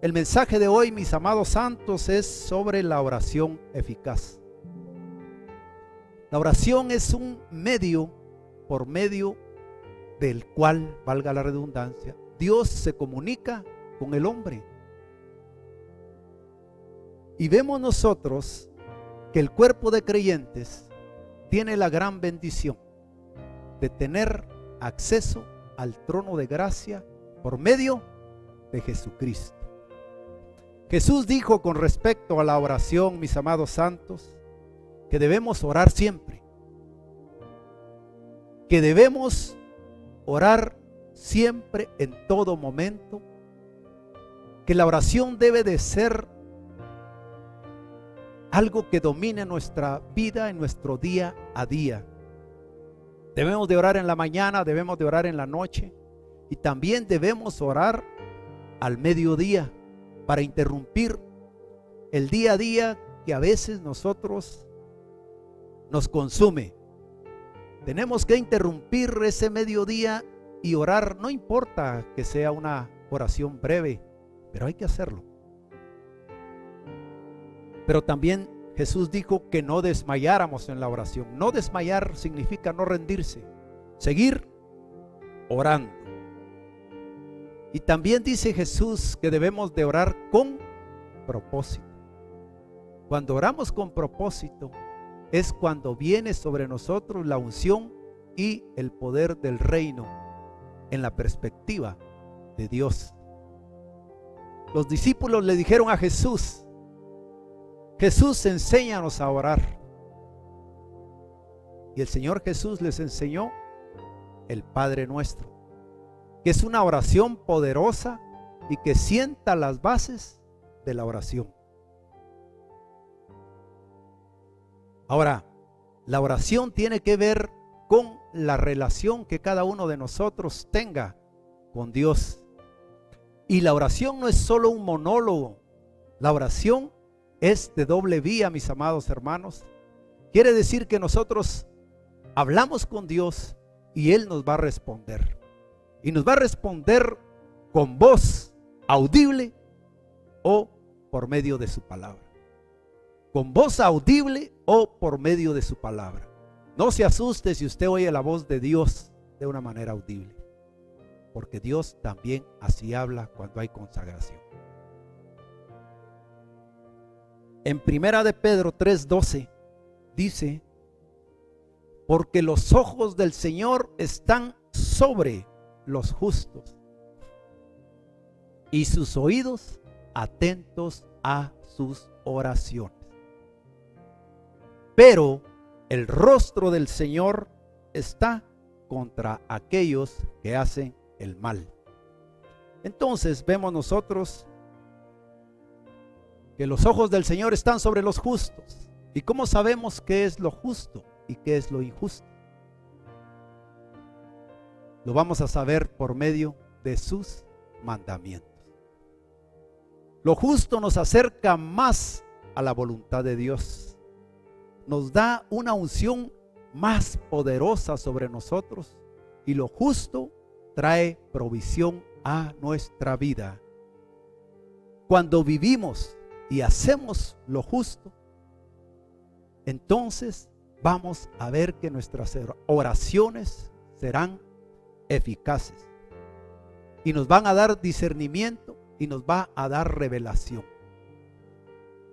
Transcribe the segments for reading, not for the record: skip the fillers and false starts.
El mensaje de hoy, mis amados santos, es sobre la oración eficaz. La oración es un medio por medio del cual, valga la redundancia, Dios se comunica con el hombre. Y vemos nosotros que el cuerpo de creyentes tiene la gran bendición de tener acceso al trono de gracia por medio de Jesucristo. Jesús dijo con respecto a la oración, mis amados santos, que debemos orar siempre, que debemos orar siempre en todo momento, que la oración debe de ser algo que domine nuestra vida en nuestro día a día. Debemos de orar en la mañana, debemos de orar en la noche y también debemos orar al mediodía para interrumpir el día a día que a veces nosotros nos consume. Tenemos que interrumpir ese mediodía y orar, no importa que sea una oración breve, pero hay que hacerlo. Pero también Jesús dijo que no desmayáramos en la oración. No desmayar significa no rendirse, seguir orando. Y también dice Jesús que debemos de orar con propósito. Cuando oramos con propósito es cuando viene sobre nosotros la unción y el poder del reino en la perspectiva de Dios. Los discípulos le dijeron a Jesús: Jesús, enséñanos a orar. Y el Señor Jesús les enseñó el Padre Nuestro, que es una oración poderosa y que sienta las bases de la oración. Ahora, la oración tiene que ver con la relación que cada uno de nosotros tenga con Dios. Y la oración no es solo un monólogo. La oración es de doble vía, mis amados hermanos. Quiere decir que nosotros hablamos con Dios y Él nos va a responder. Y nos va a responder con voz audible o por medio de su palabra. Con voz audible o por medio de su palabra. No se asuste si usted oye la voz de Dios de una manera audible, porque Dios también así habla cuando hay consagración. En Primera de Pedro 3:12 dice: porque los ojos del Señor están sobre los justos y sus oídos atentos a sus oraciones. Pero el rostro del Señor está contra aquellos que hacen el mal. Entonces vemos nosotros que los ojos del Señor están sobre los justos. ¿Y cómo sabemos qué es lo justo y qué es lo injusto? Lo vamos a saber por medio de sus mandamientos. Lo justo nos acerca más a la voluntad de Dios. Nos da una unción más poderosa sobre nosotros, y lo justo trae provisión a nuestra vida. Cuando vivimos y hacemos lo justo, entonces vamos a ver que nuestras oraciones serán eficaces y nos van a dar discernimiento y nos va a dar revelación.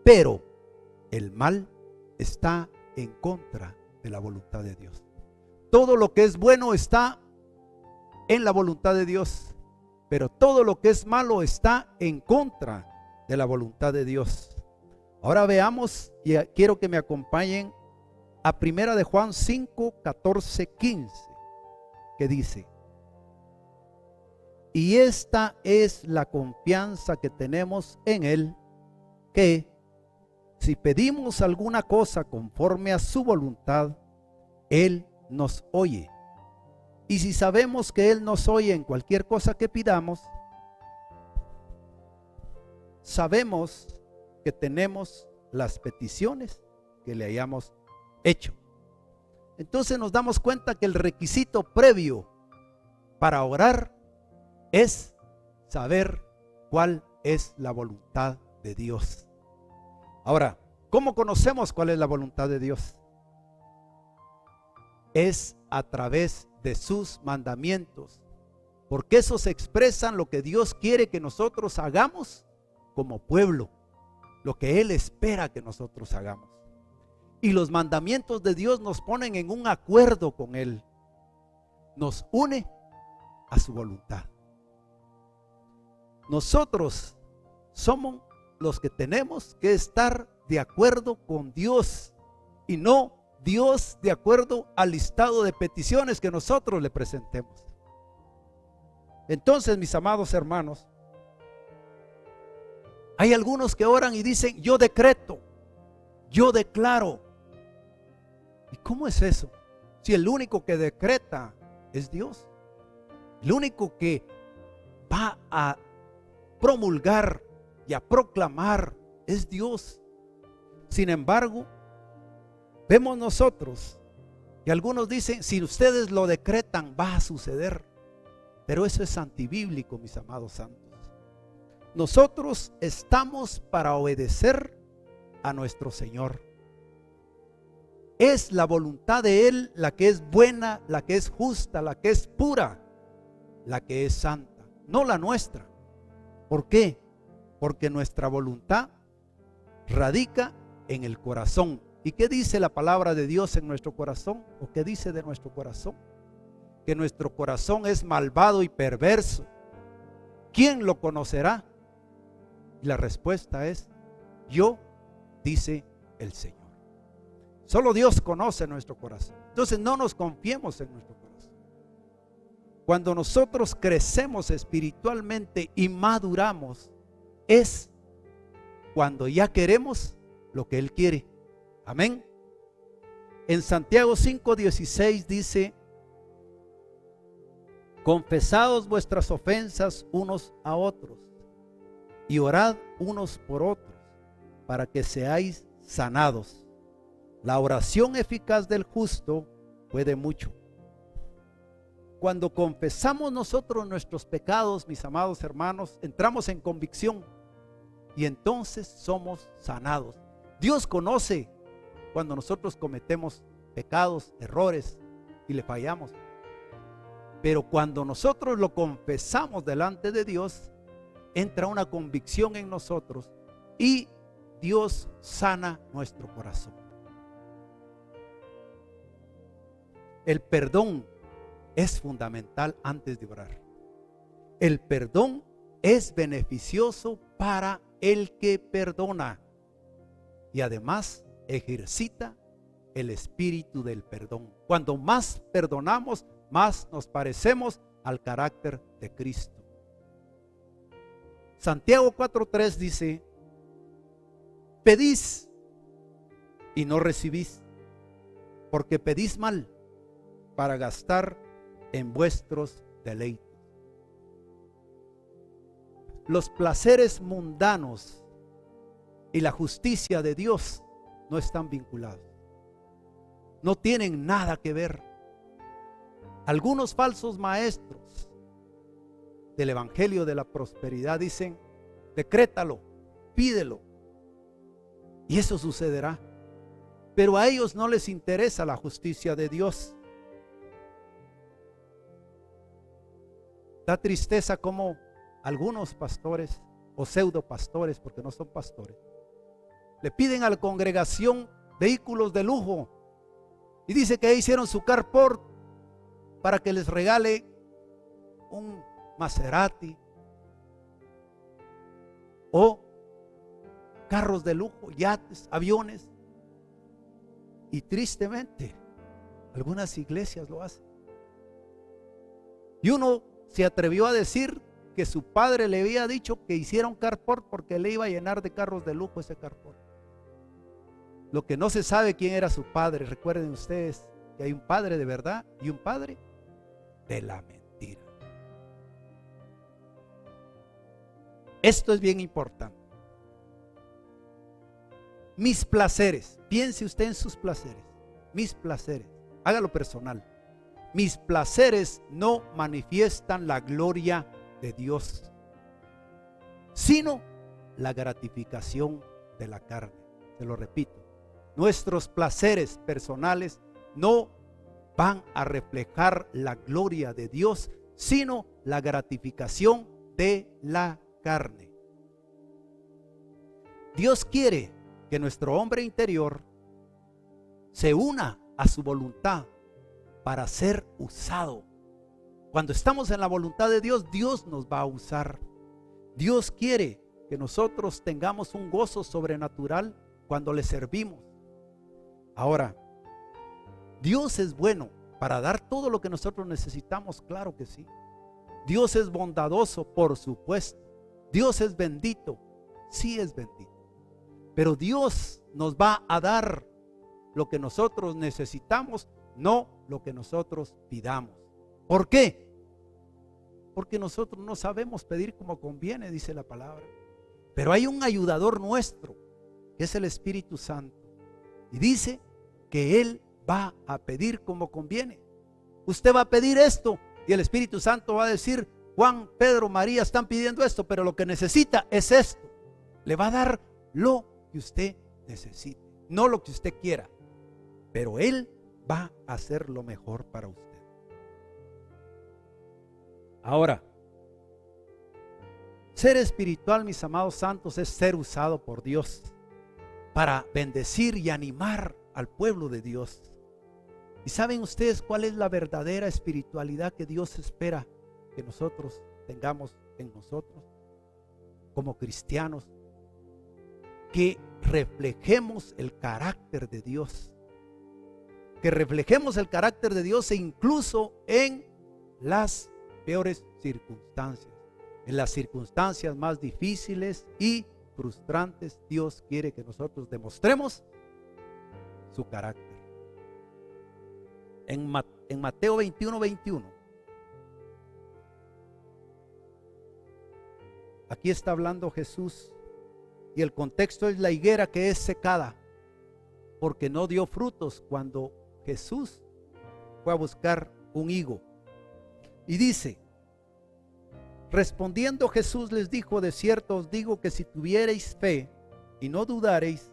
Pero el mal está en contra de la voluntad de Dios. Todo lo que es bueno está en la voluntad de Dios, pero todo lo que es malo está en contra de la voluntad de Dios. Ahora veamos, y quiero que me acompañen a Primera de Juan 5, 14, 15, que dice: y esta es la confianza que tenemos en Él, que si pedimos alguna cosa conforme a su voluntad, Él nos oye. Y si sabemos que Él nos oye en cualquier cosa que pidamos, sabemos que tenemos las peticiones que le hayamos hecho. Entonces nos damos cuenta que el requisito previo para orar es saber cuál es la voluntad de Dios. Ahora, ¿cómo conocemos cuál es la voluntad de Dios? Es a través de sus mandamientos, porque esos expresan lo que Dios quiere que nosotros hagamos como pueblo, lo que Él espera que nosotros hagamos. Y los mandamientos de Dios nos ponen en un acuerdo con Él, nos une a su voluntad. Nosotros somos los que tenemos que estar de acuerdo con Dios y no Dios de acuerdo al listado de peticiones que nosotros le presentemos. Entonces, mis amados hermanos, hay algunos que oran y dicen: yo decreto, yo declaro. ¿Y cómo es eso? Si el único que decreta es Dios, el único que va a promulgar y a proclamar es Dios. Sin embargo, vemos nosotros que algunos dicen: si ustedes lo decretan, va a suceder. Pero eso es antibíblico, mis amados santos. Nosotros estamos para obedecer a nuestro Señor. Es la voluntad de Él la que es buena, la que es justa, la que es pura, la que es santa, no la nuestra. ¿Por qué? Porque nuestra voluntad radica en el corazón. ¿Y qué dice la palabra de Dios en nuestro corazón? ¿O qué dice de nuestro corazón? Que nuestro corazón es malvado y perverso. ¿Quién lo conocerá? Y la respuesta es: yo, dice el Señor. Solo Dios conoce nuestro corazón. Entonces no nos confiemos en nuestro corazón. Cuando nosotros crecemos espiritualmente y maduramos, es cuando ya queremos lo que Él quiere. Amén. En Santiago 5:16 dice: confesaos vuestras ofensas unos a otros y orad unos por otros para que seáis sanados. La oración eficaz del justo puede mucho. Cuando confesamos nosotros nuestros pecados, mis amados hermanos, entramos en convicción y entonces somos sanados. Dios conoce cuando nosotros cometemos pecados, errores y le fallamos. Pero cuando nosotros lo confesamos delante de Dios, entra una convicción en nosotros y Dios sana nuestro corazón. El perdón es fundamental antes de orar. El perdón es beneficioso para el que perdona y además ejercita el espíritu del perdón. Cuando más perdonamos, más nos parecemos al carácter de Cristo. Santiago 4:3 dice: pedís y no recibís, porque pedís mal para gastar en vuestros deleites. Los placeres mundanos y la justicia de Dios no están vinculados. No tienen nada que ver. Algunos falsos maestros del evangelio de la prosperidad dicen: decrétalo, pídelo, y eso sucederá. Pero a ellos no les interesa la justicia de Dios. Da tristeza como algunos pastores o pseudo pastores, porque no son pastores, le piden a la congregación vehículos de lujo y dice que hicieron su carport para que les regale un Maserati o carros de lujo, yates, aviones. Y tristemente algunas iglesias lo hacen. Y uno se atrevió a decir que su padre le había dicho que hiciera un carport porque le iba a llenar de carros de lujo ese carport. Lo que no se sabe quién era su padre. Recuerden ustedes que hay un padre de verdad y un padre de la mentira. Esto es bien importante. Mis placeres, piense usted en sus placeres. Mis placeres, hágalo personal. Mis placeres no manifiestan la gloria de Dios. sino la gratificación de la carne. Se lo repito, nuestros placeres personales no van a reflejar la gloria de Dios, sino la gratificación de la carne. Dios quiere que nuestro hombre interior se una a su voluntad para ser usado. Cuando estamos en la voluntad de Dios, Dios nos va a usar. Dios quiere que nosotros tengamos un gozo sobrenatural cuando le servimos. Ahora, Dios es bueno para dar todo lo que nosotros necesitamos, claro que sí. Dios es bondadoso, por supuesto. Dios es bendito, sí es bendito. Pero Dios nos va a dar lo que nosotros necesitamos, no lo que nosotros pidamos. ¿Por qué? Porque nosotros no sabemos pedir como conviene, dice la palabra. Pero hay un ayudador nuestro, que es el Espíritu Santo. Y dice que Él va a pedir como conviene. Usted va a pedir esto y el Espíritu Santo va a decir: Juan, Pedro, María están pidiendo esto, pero lo que necesita es esto. Le va a dar lo que usted necesite, no lo que usted quiera, pero Él va a hacer lo mejor para usted. Ahora, ser espiritual, mis amados santos, es ser usado por Dios para bendecir y animar al pueblo de Dios. ¿Y saben ustedes cuál es la verdadera espiritualidad que Dios espera que nosotros tengamos en nosotros como cristianos? Que reflejemos el carácter de Dios. Que reflejemos el carácter de Dios, e incluso en las peores circunstancias, en las circunstancias más difíciles y frustrantes, Dios quiere que nosotros demostremos su carácter. En Mateo 21:21, aquí está hablando Jesús, y el contexto es la higuera que es secada porque no dio frutos cuando Jesús fue a buscar un higo. Y dice: respondiendo Jesús les dijo: de cierto os digo que si tuviereis fe y no dudareis,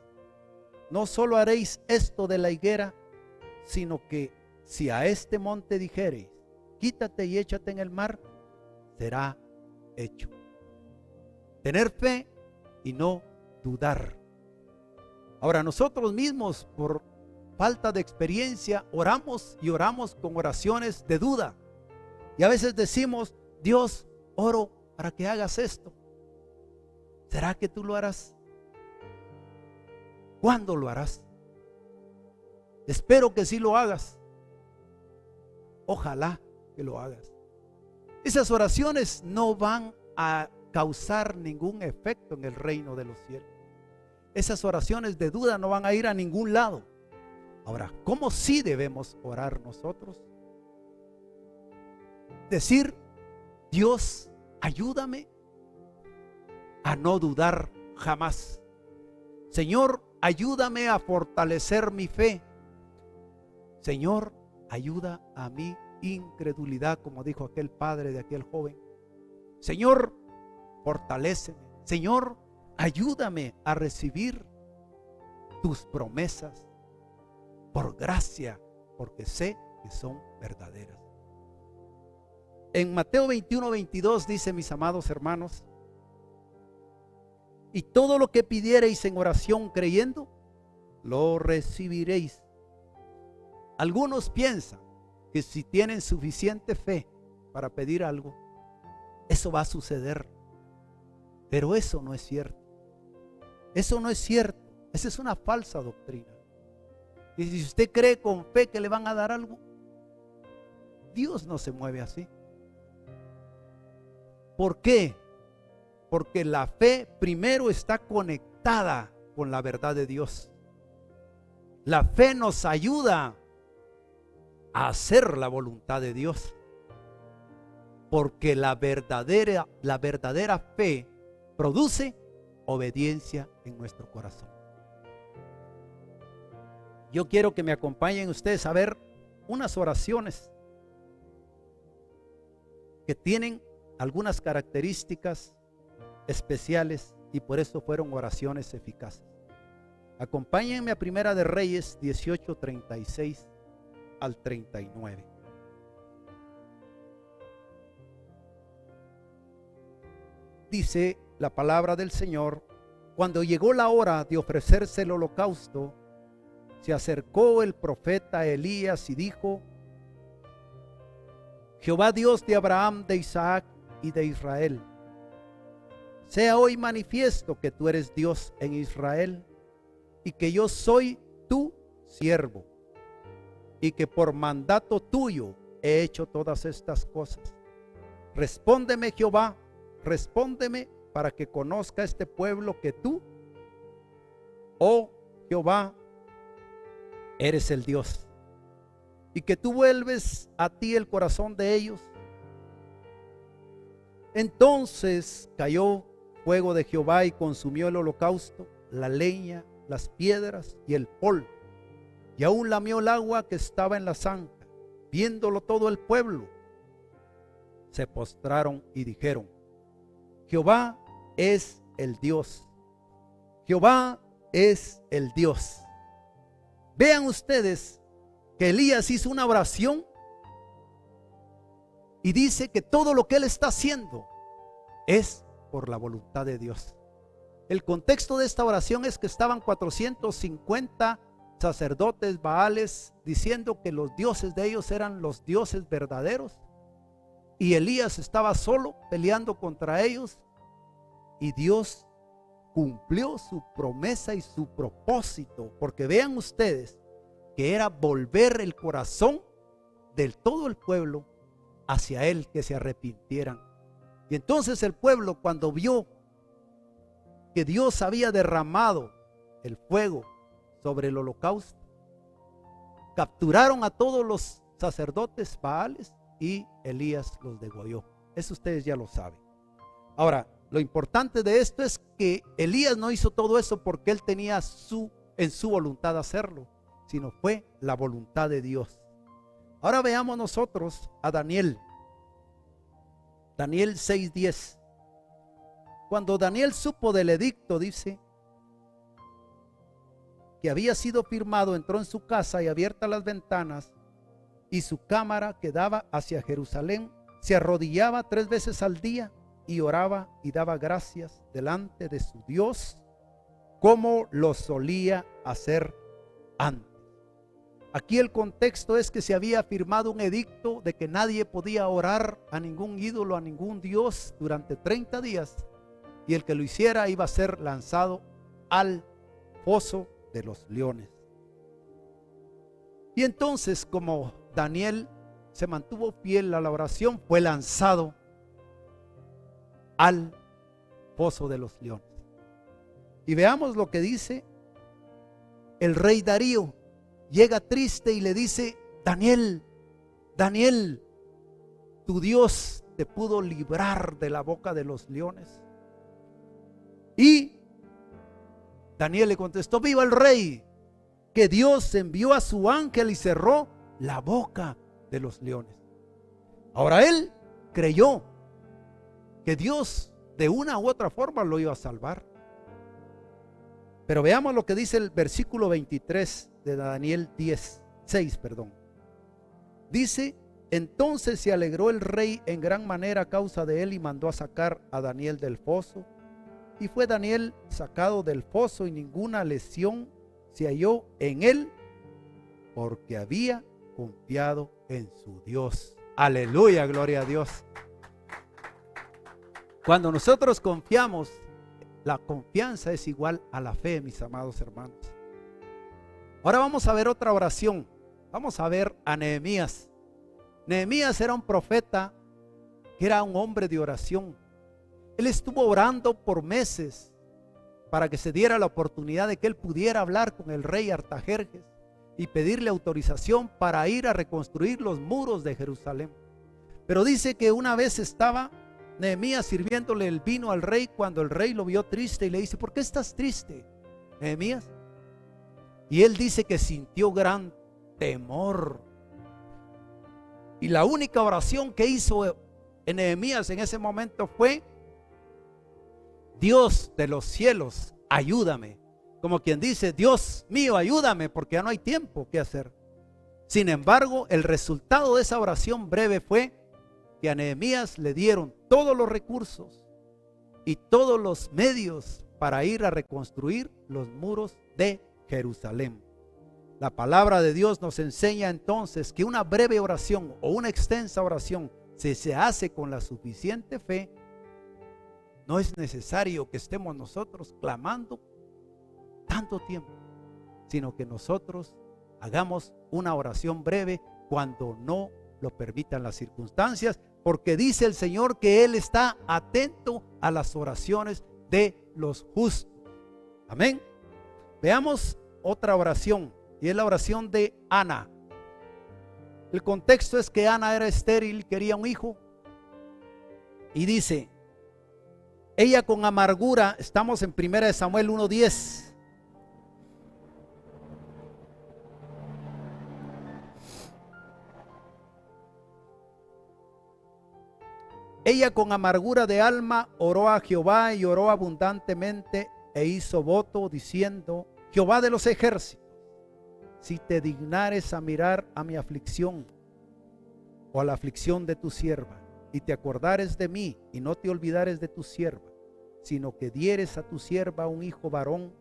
no solo haréis esto de la higuera, sino que si a este monte dijereis: quítate y échate en el mar, será hecho. Tener fe y no dudar. Ahora, nosotros mismos, por falta de experiencia, oramos y oramos con oraciones de duda. Y a veces decimos: Dios, oro para que hagas esto. ¿Será que tú lo harás? ¿Cuándo lo harás? Espero que sí lo hagas. Ojalá que lo hagas. Esas oraciones no van a causar ningún efecto en el reino de los cielos. Esas oraciones de duda no van a ir a ningún lado. Ahora, ¿cómo sí debemos orar nosotros? Decir: Dios, ayúdame a no dudar jamás. Señor, ayúdame a fortalecer mi fe. Señor, ayuda a mi incredulidad, como dijo aquel padre de aquel joven. Señor, fortaléceme. Señor, ayúdame a recibir tus promesas por gracia, porque sé que son verdaderas. En Mateo 21:22 dice, mis amados hermanos: y todo lo que pidiereis en oración creyendo, lo recibiréis. Algunos piensan que si tienen suficiente fe para pedir algo, eso va a suceder. Pero eso no es cierto. Eso no es cierto. Esa es una falsa doctrina. Y si usted cree con fe que le van a dar algo, Dios no se mueve así. ¿Por qué? Porque la fe primero está conectada con la verdad de Dios. La fe nos ayuda a hacer la voluntad de Dios. Porque la verdadera fe produce obediencia en nuestro corazón. Yo quiero que me acompañen ustedes a ver unas oraciones que tienen algunas características especiales y por eso fueron oraciones eficaces. Acompáñenme a Primera de Reyes 18, 36 al 39. Dice la palabra del Señor: cuando llegó la hora de ofrecerse el holocausto, se acercó el profeta Elías y dijo: Jehová Dios de Abraham, de Isaac y de Israel, sea hoy manifiesto que tú eres Dios en Israel y que yo soy tu siervo y que por mandato tuyo he hecho todas estas cosas. Respóndeme, Jehová, respóndeme, para que conozca este pueblo que tú, oh Jehová, eres el Dios, y que tú vuelves a ti el corazón de ellos. Entonces cayó fuego de Jehová y consumió el holocausto, la leña, las piedras y el polvo, y aún lamió el agua que estaba en la zanja. Viéndolo todo el pueblo, se postraron y dijeron: Jehová es el Dios. Jehová es el Dios. Vean ustedes que Elías hizo una oración y dice que todo lo que él está haciendo es por la voluntad de Dios. El contexto de esta oración es que estaban 450 sacerdotes baales diciendo que los dioses de ellos eran los dioses verdaderos, y Elías estaba solo peleando contra ellos, y Dios cumplió su promesa y su propósito, porque vean ustedes que era volver el corazón del todo el pueblo hacia él, que se arrepintieran. Y entonces el pueblo, cuando vio que Dios había derramado el fuego sobre el holocausto, capturaron a todos los sacerdotes baales y Elías los degolló. Eso ustedes ya lo saben. Ahora, lo importante de esto es que Elías no hizo todo eso porque él tenía en su voluntad hacerlo, sino fue la voluntad de Dios. Ahora veamos nosotros a Daniel. Daniel 6:10. Cuando Daniel supo del edicto, dice, que había sido firmado, entró en su casa y abiertas las ventanas y su cámara que daba hacia Jerusalén, se arrodillaba 3 veces al día y oraba y daba gracias delante de su Dios, como lo solía hacer antes. Aquí el contexto es que se había firmado un edicto de que nadie podía orar a ningún ídolo, a ningún dios durante 30 días, y el que lo hiciera iba a ser lanzado al foso de los leones. Y entonces, como Daniel se mantuvo fiel a la oración, fue lanzado al foso de los leones. Y veamos lo que dice el rey Darío. Llega triste y le dice: Daniel, Daniel, tu Dios te pudo librar de la boca de los leones. Y Daniel le contestó: viva el rey, que Dios envió a su ángel y cerró la boca de los leones. Ahora él creyó que Dios de una u otra forma lo iba a salvar. Pero veamos lo que dice el versículo 23 de Daniel 6. Dice: entonces se alegró el rey en gran manera a causa de él y mandó a sacar a Daniel del foso. Y fue Daniel sacado del foso y ninguna lesión se halló en él, porque había confiado en su Dios. Aleluya, gloria a Dios. Cuando nosotros confiamos, la confianza es igual a la fe, mis amados hermanos. Ahora vamos a ver otra oración. Vamos a ver a Nehemías. Nehemías era un profeta que era un hombre de oración. Él estuvo orando por meses para que se diera la oportunidad de que él pudiera hablar con el rey Artajerjes y pedirle autorización para ir a reconstruir los muros de Jerusalén. Pero dice que una vez estaba Nehemías sirviéndole el vino al rey cuando el rey lo vio triste y le dice: ¿por qué estás triste, Nehemías? Y él dice que sintió gran temor. Y la única oración que hizo en Nehemías en ese momento fue: Dios de los cielos, ayúdame. Como quien dice, Dios mío, ayúdame, porque ya no hay tiempo que hacer. Sin embargo, el resultado de esa oración breve fue que a Nehemías le dieron todos los recursos y todos los medios para ir a reconstruir los muros de Jerusalén. La palabra de Dios nos enseña entonces que una breve oración o una extensa oración, si se hace con la suficiente fe, no es necesario que estemos nosotros clamando tanto tiempo, sino que nosotros hagamos una oración breve cuando no lo permitan las circunstancias, porque dice el Señor que Él está atento a las oraciones de los justos. Amén. Veamos otra oración, y es la oración de Ana. El contexto es que Ana era estéril, quería un hijo, y dice, ella con amargura, estamos en 1 Samuel 1:10. Ella con amargura de alma oró a Jehová y oró abundantemente e hizo voto diciendo, Jehová de los ejércitos, si te dignares a mirar a mi aflicción o a la aflicción de tu sierva, y te acordares de mí y no te olvidares de tu sierva, sino que dieres a tu sierva un hijo varón,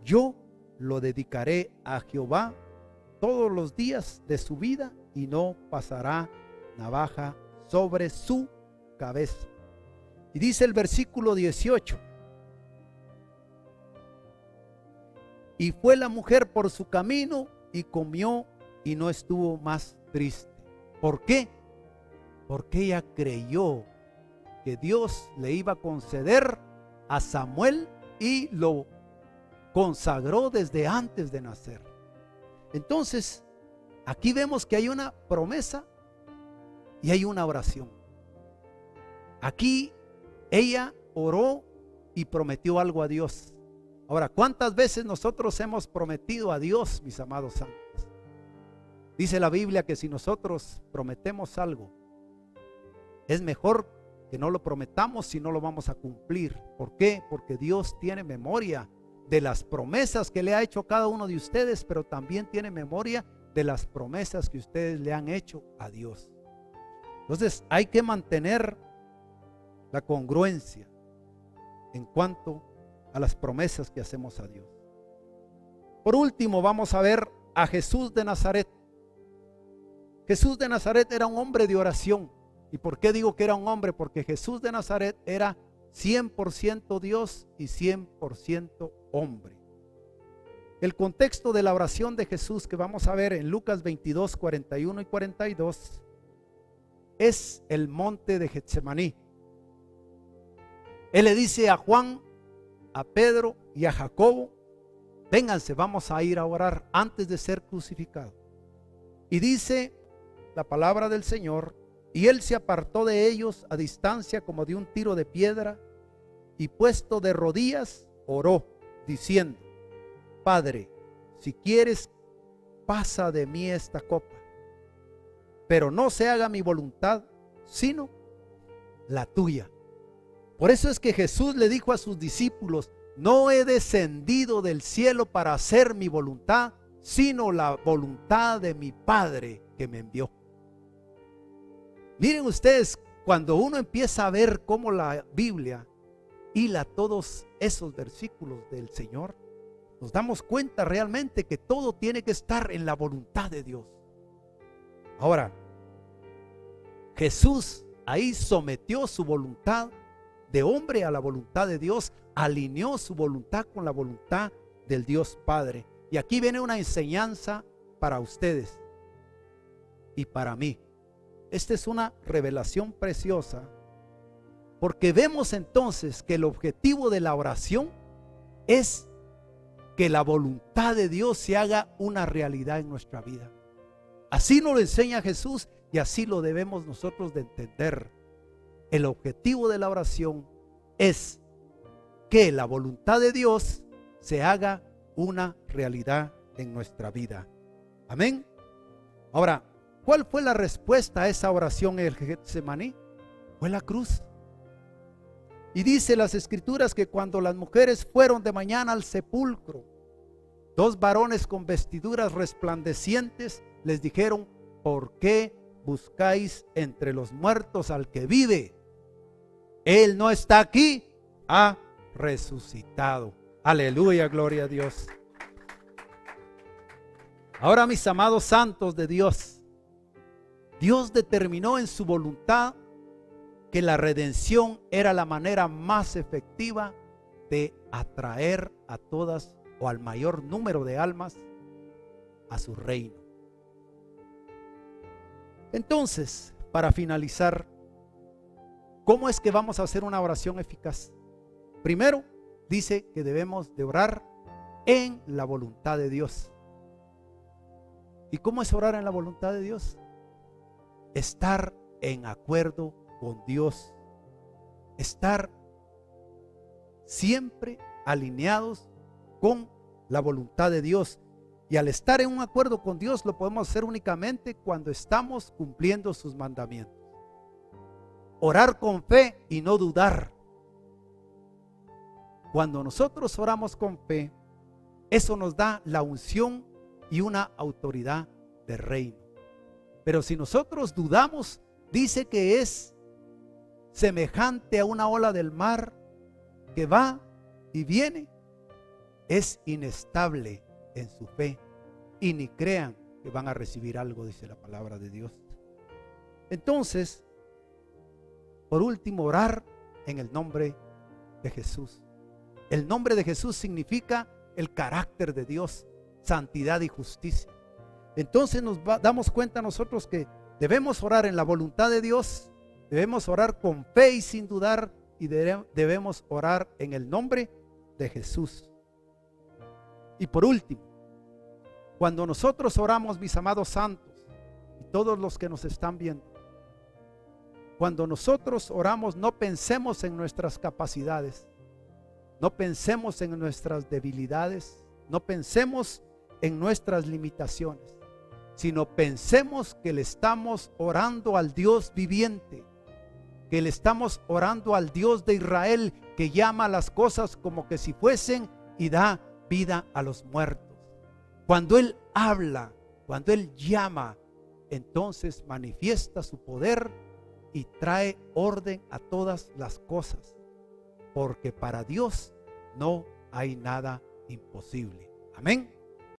yo lo dedicaré a Jehová todos los días de su vida y no pasará navaja sobre su cabeza. Y dice el versículo 18, y fue la mujer por su camino y comió y no estuvo más triste. ¿Por qué? Porque ella creyó que Dios le iba a conceder a Samuel y lo consagró desde antes de nacer. Entonces, aquí vemos que hay una promesa y hay una oración. Aquí ella oró y prometió algo a Dios. Ahora, ¿cuántas veces nosotros hemos prometido a Dios, mis amados santos? Dice la Biblia que si nosotros prometemos algo, es mejor que no lo prometamos si no lo vamos a cumplir. ¿Por qué? Porque Dios tiene memoria de las promesas que le ha hecho a cada uno de ustedes, pero también tiene memoria de las promesas que ustedes le han hecho a Dios. Entonces hay que mantener la congruencia en cuanto a las promesas que hacemos a Dios. Por último, vamos a ver a Jesús de Nazaret. Jesús de Nazaret era un hombre de oración. ¿Y por qué digo que era un hombre? Porque Jesús de Nazaret era 100% Dios y 100% hombre. El contexto de la oración de Jesús que vamos a ver en Lucas 22, 41 y 42 es el monte de Getsemaní. Él le dice a Juan, a Pedro y a Jacobo, vénganse, vamos a ir a orar antes de ser crucificado. Y dice la palabra del Señor, y él se apartó de ellos a distancia como de un tiro de piedra, y puesto de rodillas, oró, diciendo, Padre, si quieres, pasa de mí esta copa, pero no se haga mi voluntad, sino la tuya. Por eso es que Jesús le dijo a sus discípulos, no he descendido del cielo para hacer mi voluntad, sino la voluntad de mi Padre que me envió. Miren ustedes, cuando uno empieza a ver cómo la Biblia hila todos esos versículos del Señor, nos damos cuenta realmente que todo tiene que estar en la voluntad de Dios. Ahora, Jesús ahí sometió su voluntad de hombre a la voluntad de Dios, alineó su voluntad con la voluntad del Dios Padre. Y aquí viene una enseñanza para ustedes y para mí. Esta es una revelación preciosa, porque vemos entonces que el objetivo de la oración es que la voluntad de Dios se haga una realidad en nuestra vida. Así nos lo enseña Jesús y así lo debemos nosotros de entender. El objetivo de la oración es que la voluntad de Dios se haga una realidad en nuestra vida. Amén. Ahora, ¿cuál fue la respuesta a esa oración en el Getsemaní? Fue la cruz. Y dice las escrituras que cuando las mujeres fueron de mañana al sepulcro, 2 varones con vestiduras resplandecientes les dijeron: ¿por qué buscáis entre los muertos al que vive? Él no está aquí, ha resucitado. Aleluya, gloria a Dios. Ahora, mis amados santos de Dios, Dios determinó en su voluntad que la redención era la manera más efectiva de atraer a todas o al mayor número de almas a su reino. Entonces, para finalizar, ¿cómo es que vamos a hacer una oración eficaz? Primero, dice que debemos de orar en la voluntad de Dios. ¿Y cómo es orar en la voluntad de Dios? Estar en acuerdo con Dios, estar siempre alineados con la voluntad de Dios. Y al estar en un acuerdo con Dios lo podemos hacer únicamente cuando estamos cumpliendo sus mandamientos. Orar con fe y no dudar. Cuando nosotros oramos con fe, eso nos da la unción y una autoridad de reino. Pero si nosotros dudamos, dice que es semejante a una ola del mar que va y viene. Es inestable en su fe y ni crean que van a recibir algo, dice la palabra de Dios. Entonces, por último, orar en el nombre de Jesús. El nombre de Jesús significa el carácter de Dios, santidad y justicia. Entonces damos cuenta nosotros que debemos orar en la voluntad de Dios, debemos orar con fe y sin dudar, y debemos orar en el nombre de Jesús. Y por último, cuando nosotros oramos, mis amados santos, y todos los que nos están viendo, cuando nosotros oramos, no pensemos en nuestras capacidades, no pensemos en nuestras debilidades, no pensemos en nuestras limitaciones, sino pensemos que le estamos orando al Dios viviente, que le estamos orando al Dios de Israel, que llama las cosas como que si fuesen y da vida a los muertos. Cuando Él habla, cuando Él llama, entonces manifiesta su poder y trae orden a todas las cosas, porque para Dios no hay nada imposible. Amén.